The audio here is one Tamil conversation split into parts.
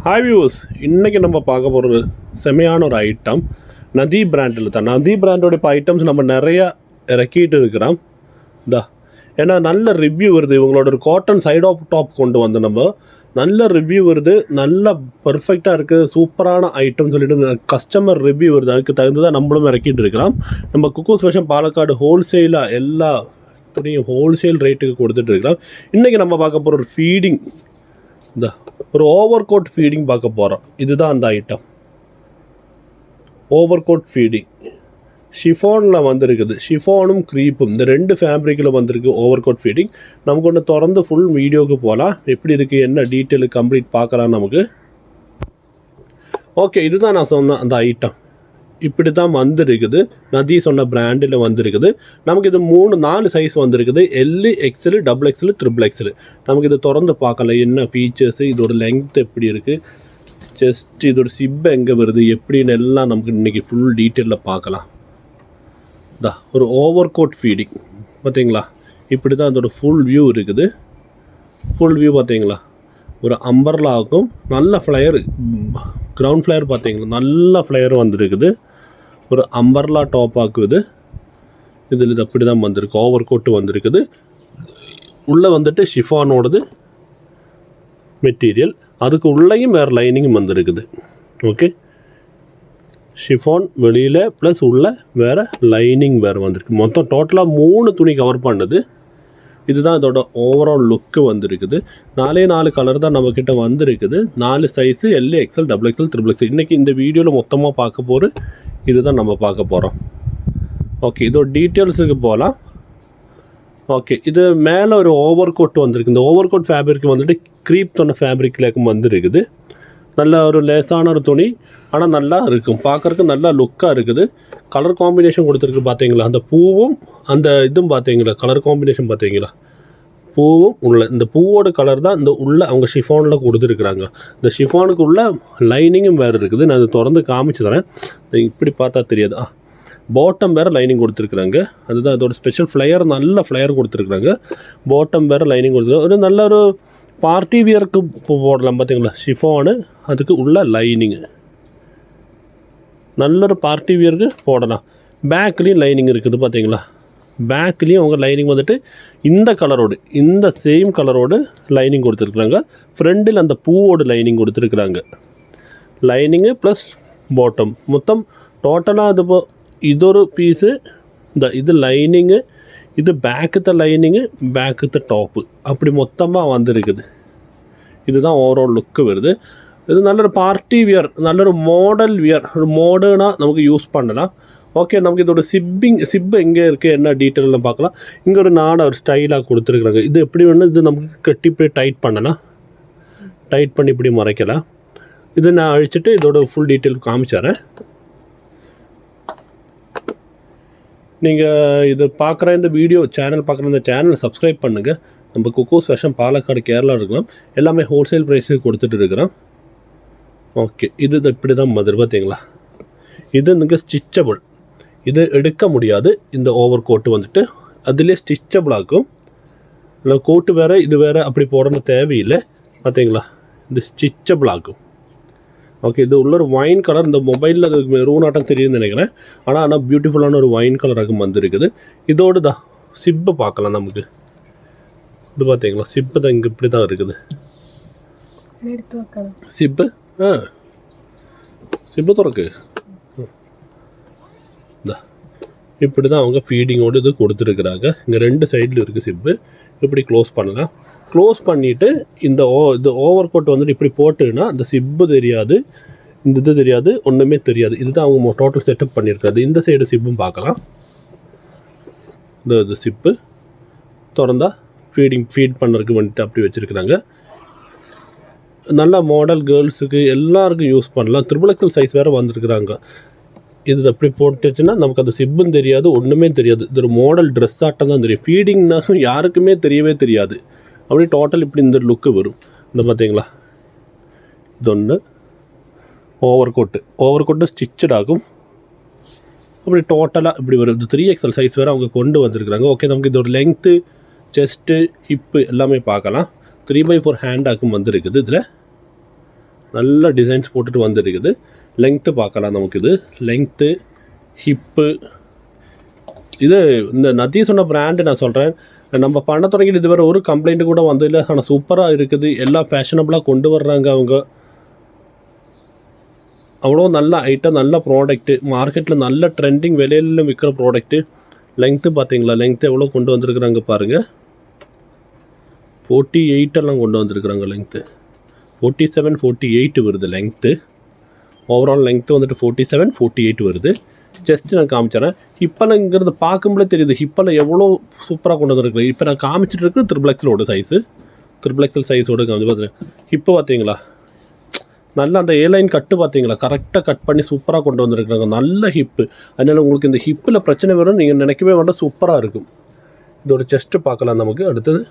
ஹாய் வியூஸ், இன்றைக்கி நம்ம பார்க்க போகிற செமையான ஒரு ஐட்டம் நதி பிராண்டில் தான். நதி பிராண்டோட இப்போ ஐட்டம்ஸ் நம்ம நிறையா இறக்கிட்டு இருக்கிறோம். ஏன்னா நல்ல ரிவ்யூ வருது. இவங்களோட ஒரு காட்டன் சைட் ஆஃப் டாப் கொண்டு வந்து நம்ம நல்ல ரிவ்யூ வருது, நல்ல பர்ஃபெக்டாக இருக்குது, சூப்பரான ஐட்டம் சொல்லிட்டு கஸ்டமர் ரிவ்யூ வருது. அதுக்கு தகுந்ததாக நம்மளும் இறக்கிட்டு இருக்கிறோம். நம்ம குக்கூஸ் ஃபேஷன் பாலக்காடு ஹோல்சேலாக எல்லா துணியும் ஹோல்சேல் ரேட்டுக்கு கொடுத்துட்டு இருக்கிறோம். இன்றைக்கி நம்ம பார்க்க போகிற ஒரு ஃபீடிங், ஒரு ஓவர் கோட் ஃபீடிங் பார்க்க போகிறோம். இதுதான் அந்த ஐட்டம், ஓவர் கோட் ஃபீடிங். ஷிஃபானில் வந்திருக்குது, ஷிஃபானும் க்ரீப்பும் இந்த ரெண்டு ஃபேப்ரிக்கில் வந்திருக்கு ஓவர் கோட் ஃபீடிங். நமக்கு ஒன்று திறந்து ஃபுல் வீடியோவுக்கு போகலாம். எப்படி இருக்குது, என்ன டீட்டெயிலு கம்ப்ளீட் பார்க்கலாம் நமக்கு. ஓகே, இதுதான் நான் சொன்ன அந்த ஐட்டம். இப்படி தான் வந்திருக்குது. நதி சொன்ன பிராண்டில் வந்திருக்குது. நமக்கு இது 3-4 சைஸ் வந்திருக்குது. L, XL, double XL, triple XL. நமக்கு இதை திறந்து பார்க்கலாம், என்ன ஃபீச்சர்ஸு, இதோட லெங்த் எப்படி இருக்குது, செஸ்ட், இதோட சிப் எங்கே வருது, எப்படின்னு எல்லாம் நமக்கு இன்றைக்கி ஃபுல் டீட்டெயிலில் பார்க்கலாம். ஒரு ஓவர் கோட் ஃபீடிங் பார்த்தீங்களா, இப்படி தான் அதோட ஃபுல் வியூ இருக்குது. ஃபுல் வியூ பார்த்தீங்களா, ஒரு அம்பர்லாவுக்கும் நல்ல ஃப்ளையர், கிரவுண்ட் ஃப்ளையர் பார்த்தீங்களா, நல்ல ஃப்ளையர் வந்திருக்குது. ஒரு அம்பர்லா டாப் ஆக்குது. இதில் இது அப்படி தான் வந்திருக்கு, ஓவர் கோட்டு வந்திருக்குது. உள்ளே வந்துட்டு ஷிஃபானோடது மெட்டீரியல், அதுக்கு உள்ளேயும் வேறு லைனிங்கும் வந்திருக்குது. ஓகே, ஷிஃபான் வெளியில் ப்ளஸ் உள்ள வேறு லைனிங் வேறு வந்திருக்கு. மொத்தம் டோட்டலாக 3 துணி கவர் பண்ணுது. இதுதான் இதோட ஓவரால் லுக்கு வந்திருக்குது. 4 கலர் தான் நம்மக்கிட்ட வந்திருக்குது. 4 size, L, XL, double XL, triple XL. இன்றைக்கி இந்த வீடியோவில் மொத்தமாக பார்க்க போகிற இதுதான் நம்ம பார்க்க போகிறோம். ஓகே, இதோட டீட்டெயில்ஸுக்கு போகலாம். ஓகே, இது மேலே ஒரு ஓவர் கோட் வந்திருக்கு. இந்த ஓவர் கோட் ஃபேப்ரிக் வந்துட்டு க்ரீப் சொன்ன ஃபேப்ரிக்லேயும் வந்துருக்குது. நல்ல ஒரு லேசான ஒரு துணி, ஆனால் நல்லா இருக்கும், பார்க்குறதுக்கு நல்லா லுக்காக இருக்குது. கலர் காம்பினேஷன் கொடுத்துருக்கு பார்த்தீங்களா, அந்த பூவும் அந்த இதுவும் பார்த்தீங்களா, கலர் காம்பினேஷன் பார்த்தீங்களா, பூவும் உள்ள இந்த பூவோட கலர் தான் இந்த உள்ள அவங்க ஷிஃபானில் கொடுத்துருக்குறாங்க. இந்த ஷிஃபானுக்கு உள்ள லைனிங்கும் வேறு இருக்குது. நான் அதை திறந்து காமிச்சு தரேன், இப்படி பார்த்தா தெரியாது. பாட்டம் வேறு லைனிங் கொடுத்துருக்குறாங்க. அதுதான் அதோட ஸ்பெஷல் ஃப்ளையர், நல்ல ஃப்ளையர் கொடுத்துருக்குறாங்க. பாட்டம் வேறு லைனிங் கொடுத்துருக்காங்க. ஒரு நல்ல ஒரு பார்ட்டி வியருக்கு போடலாம் பார்த்தீங்களா, ஷிஃபானு, அதுக்கு உள்ள லைனிங்கு நல்ல ஒரு பார்ட்டி வியருக்கு போடலாம். பேக்லேயும் லைனிங் இருக்குது பார்த்தீங்களா, பேக்லேயும் அவங்க லைனிங் வந்துட்டு இந்த கலரோடு, இந்த சேம் கலரோடு லைனிங் கொடுத்துருக்குறாங்க. ஃப்ரண்டில் அந்த பூவோடு லைனிங் கொடுத்துருக்குறாங்க. லைனிங்கு ப்ளஸ் பாட்டம் மொத்தம் டோட்டலாக இது ஒரு பீஸு. இது லைனிங்கு, இது பேக்குத்த லைனிங்கு, பேக்குத்த டாப்பு, அப்படி மொத்தமாக வந்திருக்குது. இதுதான் ஓவரால் லுக்கு வருது. இது நல்ல ஒரு பார்ட்டி வியர், நல்ல ஒரு மாடல் வியர், ஒரு மாடர்னாக நமக்கு யூஸ் பண்ணலாம். ஓகே, நமக்கு இதோட சிப்பு எங்கே இருக்குது, என்ன டீட்டெயிலில் பார்க்கலாம். இங்கே ஒரு ஒரு ஸ்டைலாக கொடுத்துருக்குறாங்க. இது எப்படி வேணும், இது நமக்கு கட்டி போய் டைட் பண்ணலாம், டைட் பண்ணி இப்படி மறைக்கலாம். இது நான் அழிச்சிட்டு இதோட ஃபுல் டீட்டெயில் காமிச்சிட்றேன். நீங்கள் இது பார்க்குற இந்த வீடியோ சேனல் பார்க்குற இந்த சேனலை சப்ஸ்கிரைப் பண்ணுங்கள். நம்ம குக்கூஸ் ஃபேஷன் பாலக்காடு கேரளா இருக்கலாம், எல்லாமே ஹோல்சேல் ப்ரைஸுக்கு கொடுத்துட்டு இருக்கிறோம். ஓகே, இது இப்படி தான் மதுரை பார்த்தீங்களா. இது நீங்கள் ஸ்டிச்சபிள், இது எடுக்க முடியாது. இந்த ஓவர் கோட்டு வந்துட்டு அதிலே ஸ்டிச்சபிள் ஆகும். இல்லை கோட்டு வேறு இது வேறு அப்படி போடணும் தேவையில்லை பார்த்தீங்களா, இது ஸ்டிச்சபிள் ஆகும். ஓகே, இது உள்ள ஒரு ஒயின் கலர், இந்த மொபைலில் அது மெரூன் ஆட்டம் தெரியுதுன்னு நினைக்கிறேன். ஆனால் பியூட்டிஃபுல்லான ஒரு ஒயின் கலராக வந்துருக்குது. இதோடு தான் சிப்பை பார்க்கலாம். நமக்கு இது பார்த்தீங்களா, சிப்பு தான் இங்கே இப்படி தான் இருக்குது. சிப்பு சிப்பு திறக்கு. இப்படி தான் அவங்க ஃபீடிங்கோடு இது கொடுத்துருக்குறாங்க. இங்கே 2 சைடில் இருக்குது சிப்பு. இப்படி க்ளோஸ் பண்ணலாம். க்ளோஸ் பண்ணிவிட்டு இந்த ஓவர் கோட் வந்துட்டு இப்படி போட்டுன்னா இந்த சிப்பு தெரியாது, இந்த இது தெரியாது, ஒன்றுமே தெரியாது. இதுதான் அவங்க டோட்டல் செட்டப் பண்ணியிருக்காது. இந்த சைடு சிப்பும் பார்க்கலாம். இந்த சிப்பு திறந்தா ஃபீட் பண்ணுறதுக்கு வந்துட்டு அப்படி வச்சுருக்குறாங்க. நல்ல மாடல் கேர்ள்ஸுக்கு எல்லாருக்கும் யூஸ் பண்ணலாம். ட்ரிபிள் எக்ஸல் சைஸ் வேறு வந்துருக்குறாங்க. இது அப்படி போட்டுச்சுன்னா நமக்கு அந்த சிப்பும் தெரியாது, ஒன்றுமே தெரியாது. இது ஒரு மாடல் ட்ரெஸ் ஆட்டம் தான் தெரியும். ஃபீடிங்னா யாருக்குமே தெரியவே தெரியாது. அப்படி டோட்டல் இப்படி இந்த லுக்கு வரும். இந்த பார்த்தீங்களா, இது ஒன்று ஓவர் கோட்டு ஸ்டிச்சட் ஆகும். அப்படி டோட்டலாக இப்படி வரும். இது 3XL சைஸ் வேறு அவங்க கொண்டு வந்திருக்கிறாங்க. ஓகே, நமக்கு இதோட லெங்க்த்து, செஸ்ட்டு, ஹிப்பு எல்லாமே பார்க்கலாம். 3x4 ஹேண்டாக்கும் வந்துருக்குது. இதில் நல்ல டிசைன்ஸ் போட்டுட்டு வந்துருக்குது. லெங்க்த்து பார்க்கலாம். நமக்கு இது லெங்க்த்து, ஹிப்பு, இது இந்த நதி சொன்ன பிராண்டு நான் சொல்கிறேன். நம்ம பண்ண தொடங்கிட்டு இதுவரை ஒரு கம்ப்ளைண்ட்டு கூட வந்ததில்லை. ஆனால் சூப்பராக இருக்குது. எல்லாம் ஃபேஷனபுளாக கொண்டு வர்றாங்க அவங்க. அவ்வளோ நல்ல ஐட்டம், நல்ல ப்ராடக்ட்டு, மார்க்கெட்டில் நல்ல ட்ரெண்டிங் விலையில் விற்கிற ப்ராடக்ட்டு. லெங்க்த்து பார்த்தீங்களா, லெங்க்த்து எவ்வளோ கொண்டு வந்திருக்கிறாங்க பாருங்கள். 48 கொண்டு வந்திருக்கிறாங்க. லெங்க்த்து 47, 48 வருது லெங்க்த்து. ஓவரால் லெங்க்த்து வந்துட்டு 47, 48 வருது. ஜஸ்ட்டு நான் காமிச்சிடறேன். ஹிப்பெல்லாம் இங்கிறது பார்க்கும்போது தெரியுது ஹிப்பெல்லாம் எவ்வளோ சூப்பராக கொண்டு வந்துருக்கு. இப்போ நான் காமிச்சிட்டு இருக்கிறது த்ரிபிள் சைஸு, த்ரிபிள் சைஸோடு காமிச்சு பார்த்துருக்கேன். ஹிப்பு பார்த்தீங்களா, நல்லா அந்த ஏலைன் கட்டு பார்த்தீங்களா, கரெக்டாக கட் பண்ணி சூப்பராக கொண்டு வந்திருக்காங்க. நல்ல ஹிப்பு. அதனால் உங்களுக்கு இந்த ஹிப்பில் பிரச்சனை வரும் நீங்கள் நினைக்கவே வேண்டாம், சூப்பராக இருக்கும். இதோட செஸ்ட்டு பார்க்கலாம். நமக்கு அடுத்தது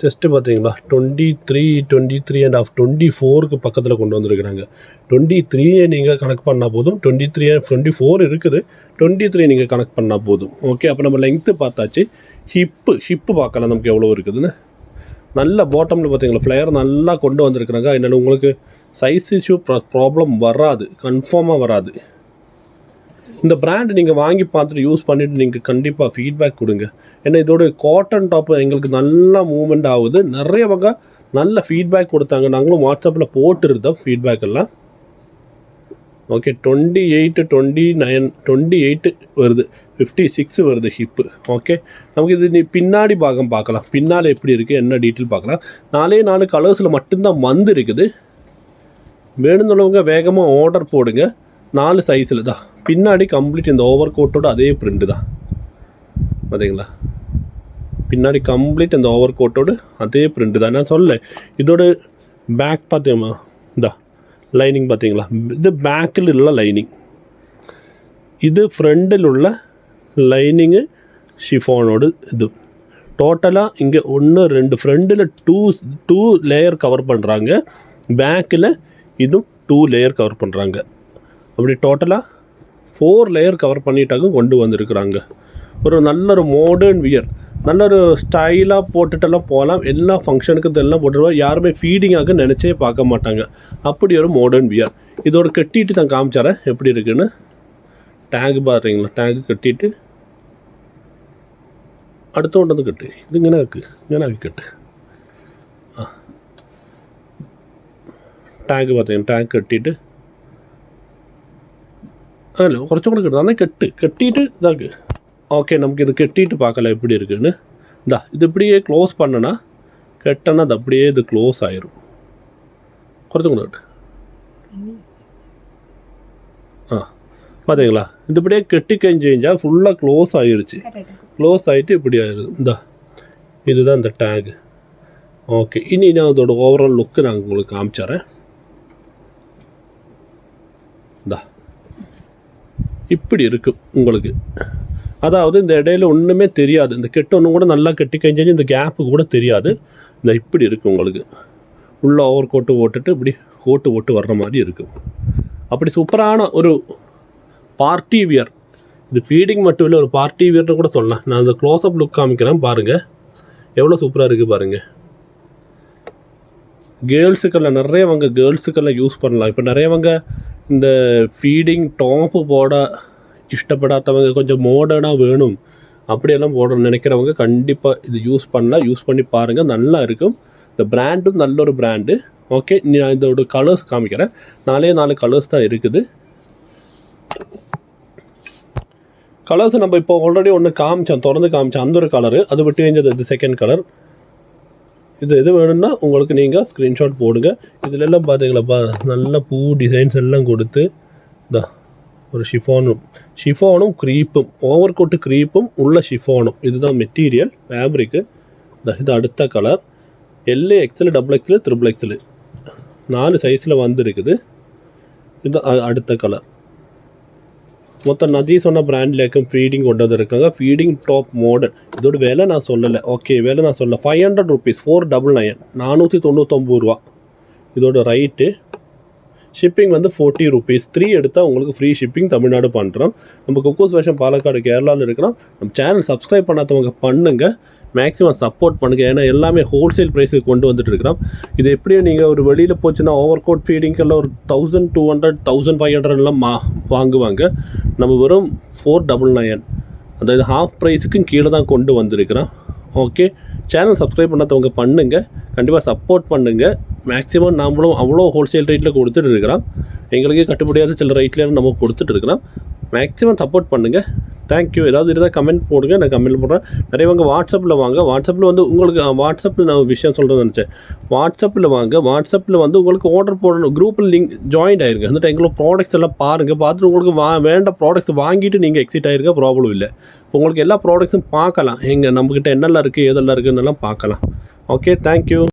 செஸ்ட்டு பார்த்தீங்களா, 23.5 24க்கு பக்கத்தில் கொண்டு வந்திருக்கிறாங்க. 23 நீங்கள் கனெக்ட் பண்ணால் போதும். 23 24 இருக்குது, 23 நீங்கள் கனெக்ட் பண்ணால் போதும். ஓகே, அப்போ நம்ம லெங்க்த்து பார்த்தாச்சு. ஹிப்பு பார்க்கலாம் நமக்கு எவ்வளோ இருக்குதுன்னு. நல்ல பாட்டமில் பார்த்தீங்களா ஃப்ளேயர் நல்லா கொண்டு வந்திருக்கிறாங்க. அதனால் உங்களுக்கு சைஸ் இஷ்யூ ப்ராப்ளம் வராது, கன்ஃபார்மாக வராது. இந்த பிராண்ட் நீங்கள் வாங்கி பார்த்துட்டு யூஸ் பண்ணிவிட்டு நீங்கள் கண்டிப்பாக ஃபீட்பேக் கொடுங்க. ஏன்னா இதோட காட்டன் டாப்பு எங்களுக்கு நல்லா மூவ்மெண்ட் ஆகுது. நிறைய வகை நல்ல ஃபீட்பேக் கொடுத்தாங்க. நாங்களும் வாட்ஸ்அப்பில் போட்டுருந்தோம் ஃபீட்பேக் எல்லாம். ஓகே, 28, 29, 28 வருது, 56 வருது ஹிப்பு. ஓகே, நமக்கு இது நீ பின்னாடி பாகம் பார்க்கலாம். பின்னால் எப்படி இருக்குது என்ன டீட்டெயில் பார்க்கலாம். 4 கலர்ஸில் மட்டும்தான் வந்து இருக்குது. வேணும்னுள்ளவங்க வேகமாக ஆர்டர் போடுங்க. 4 சைஸில் தான். பின்னாடி கம்ப்ளீட் இந்த ஓவர் கோட்டோட அதே பிரிண்ட்டு தான் பார்த்தீங்களா. பின்னாடி கம்ப்ளீட் இந்த ஓவர் கோட்டோடு அதே பிரிண்ட்டு தான். நான் சொல்ல இதோட பேக் பார்த்தீங்களா, இந்த லைனிங் பார்த்தீங்களா, இது பேக்கில் உள்ள லைனிங், இது ஃப்ரண்டில் உள்ள லைனிங்கு ஷிஃபானோடு. இது டோட்டலாக இங்கே 1 2 ஃப்ரண்டில் 2 லேயர் கவர் பண்ணுறாங்க, பேக்கில் இதுவும் 2 லேயர் கவர் பண்ணுறாங்க. அப்படி டோட்டலாக 4 லேயர் கவர் பண்ணிட்டாங்க கொண்டு வந்திருக்கிறாங்க. ஒரு நல்ல ஒரு மாடர்ன் வியர், நல்ல ஒரு ஸ்டைலாக போட்டுட்டெல்லாம் போகலாம். எல்லா ஃபங்க்ஷனுக்கு இதெல்லாம் போட்டுருவோம். யாருமே ஃபீடிங்காக நினச்சே பார்க்க மாட்டாங்க. அப்படி ஒரு மாடர்ன் வியர். இதோட கட்டிட்டு நான் காமிச்சாரேன் எப்படி இருக்குன்னு. டேக் பார்த்தீங்களா, டேக் கட்டிட்டு அடுத்த கொண்டு வந்து கட்டு. இது இங்கே இருக்குது கட்டு. டேக் பார்த்தீங்கன்னா டேக் கட்டிட்டு அதில் കുറച്ചും കൂടെ കിട്ടും. നന്നായി കെട്ടിയിട്ട് ഇതാക്ക്. ഓക്കെ, നമുക്കിത് കെട്ടിയിട്ട് பார்க்கலாம் எப்படி இருக்குன்னு. இது இப்படியே க்ளோஸ் பண்ணனா கெட்டனா அது அப்படியே இது க்ளோஸ் ஆயிரும். കുറച്ചും കൂടെ கட்டு. பார்த்தீங்களா, இது இப்படியே கெட்டி கழிஞ்சால் ஃபுல்லாக க்ளோஸ் ஆகிருச்சு. க்ளோஸ் ஆகிட்டு இப்படி ஆயிடுது. இதுதான் இந்த டேக். ஓகே, இனி நான் அதோட ஓவரால் லுக்கு நான் உங்களுக்கு காமிச்சிட்றேன். இப்படி இருக்கும் உங்களுக்கு. அதாவது இந்த இடையில ஒன்றுமே தெரியாது. இந்த கெட்டு ஒன்றும் கூட நல்லா கெட்டி கழிஞ்சு இந்த கேப்பு கூட தெரியாது. இப்படி இருக்கும் உங்களுக்கு. உள்ள ஓவர் கோட்டு ஓட்டுட்டு இப்படி கோட்டு ஓட்டு வர்ற மாதிரி இருக்கும். அப்படி சூப்பரான ஒரு பார்ட்டி வியர். இது ஃபீடிங் மட்டும் இல்லை, ஒரு பார்ட்டி வியர்னு கூட சொல்லலாம். நான் அந்த க்ளோஸ்அப் லுக் காமிக்கிறேன் பாருங்கள், எவ்வளோ சூப்பராக இருக்குது பாருங்கள். கேர்ள்ஸுக்கெல்லாம் நிறையவங்க கேர்ள்ஸுக்கெல்லாம் யூஸ் பண்ணலாம். இப்போ நிறையவங்க இந்த ஃபீடிங் டாப்பு போட இஷ்டப்படாதவங்க, கொஞ்சம் மாடர்னாக வேணும் அப்படியெல்லாம் போட நினைக்கிறவங்க கண்டிப்பாக இது யூஸ் பண்ணலாம். யூஸ் பண்ணி பாருங்கள், நல்லா இருக்கும். இந்த பிராண்டும் நல்ல ஒரு பிராண்டு. ஓகே, நான் இதோட கலர்ஸ் காமிக்கிறேன். 4 கலர்ஸ் தான் இருக்குது. கலர்ஸ் நம்ம இப்போ ஆல்ரெடி ஒன்று திறந்து காமிச்சோம், அந்த ஒரு கலரு. அது விட்டு കഴിഞ്ഞது இது செகண்ட் கலர். இது எது வேணும்னா உங்களுக்கு நீங்கள் ஸ்க்ரீன்ஷாட் போடுங்க. இதில் எல்லாம் பார்த்தீங்களா, நல்ல பூ டிசைன்ஸ் எல்லாம் கொடுத்து ஒரு ஷிஃபானும் க்ரீப்பும், ஓவர் கோட்டு க்ரீப்பும் உள்ள ஷிஃபானும். இதுதான் மெட்டீரியல், ஃபேப்ரிக்கு. இது அடுத்த colour. L, XL, XXL, XXL 4 சைஸில் வந்துருக்குது. இது அடுத்த கலர். மொத்தம் நதி சொன்ன பிராண்ட்லேயும் ஃபீடிங் கொண்டு வந்துருக்காங்க. Feeding top model. இதோட விலை நான் சொல்லலை. ஓகே, விலை நான் சொல்லலை. 500 rupees, 499, 499 ரூபா இதோட ரைட்டு. ஷிப்பிங் வந்து 40 rupees. 3 எடுத்தால் உங்களுக்கு ஃப்ரீ ஷிப்பிங் தமிழ்நாடு பண்ணுறோம். நம்ம குக்கூஸ் ஃபேஷன் பாலக்காடு கேரளாவில் இருக்கிறோம். நம்ம சேனல் சப்ஸ்கிரைப் பண்ணாதவங்க பண்ணுங்கள். மேக்ஸிமம் சப்போர்ட் பண்ணுங்கள். ஏன்னா எல்லாமே ஹோல்சேல் ப்ரைஸுக்கு கொண்டு வந்துட்டு இருக்கிறோம். இது எப்படியும் நீங்கள் ஒரு வெளியில் போச்சுன்னா ஓவர் கோட் ஃபீடிங்கெல்லாம் ஒரு 1200 1500 வாங்குவாங்க. நம்ம வெறும் 499, அதாவது ஹாஃப் ப்ரைஸுக்கும் கீழே தான் கொண்டு வந்திருக்கிறோம். ஓகே, சேனல் சப்ஸ்கிரைப் பண்ணாதவங்க பண்ணுங்கள், கண்டிப்பாக சப்போர்ட் பண்ணுங்கள். மேக்ஸிமம் நாமளும் அவ்வளோ ஹோல்சேல் ரேட்டில் கொடுத்துட்டு இருக்கிறோம். எங்களுக்கே கட்டுப்படியாத சில ரேட்லேயும் நம்ம கொடுத்துட்டு இருக்கிறோம். மேக்ஸிமம் சப்போர்ட் பண்ணுங்கள். தேங்க்யூ. ஏதாவது இருந்தால் கமெண்ட் போடுங்க, நான் கமெண்ட் போடுறேன். நிறையவங்க வாட்ஸ்அப்பில் வாங்க. வாட்ஸ்அப்பில் வந்து உங்களுக்கு வாட்ஸ்அப்பில் நான் விஷயம் சொல்கிறேன்னு நினச்சேன். வாட்ஸ்அப்பில் வாங்க. வாட்ஸ்அப்பில் வந்து உங்களுக்கு ஆர்டர் போடணும், குரூப்பில் லிங்க் ஜாயின் ஆகிருங்க. அந்த டைமில் ப்ராடக்ட்ஸ் எல்லாம் பாருங்கள். பார்த்துட்டு உங்களுக்கு வேண்ட ப்ராடக்ட்ஸ் வாங்கிட்டு நீங்கள் எக்ஸிட் ஆகிருக்க, ப்ராப்ளம் இல்லை. உங்களுக்கு எல்லா ப்ராடக்ட்ஸும் பார்க்கலாம், எங்கள் நம்மக்கிட்ட என்னெல்லாம் இருக்குது எதெல்லாம் இருக்குதுன்னெல்லாம் பார்க்கலாம். Okay, thank you.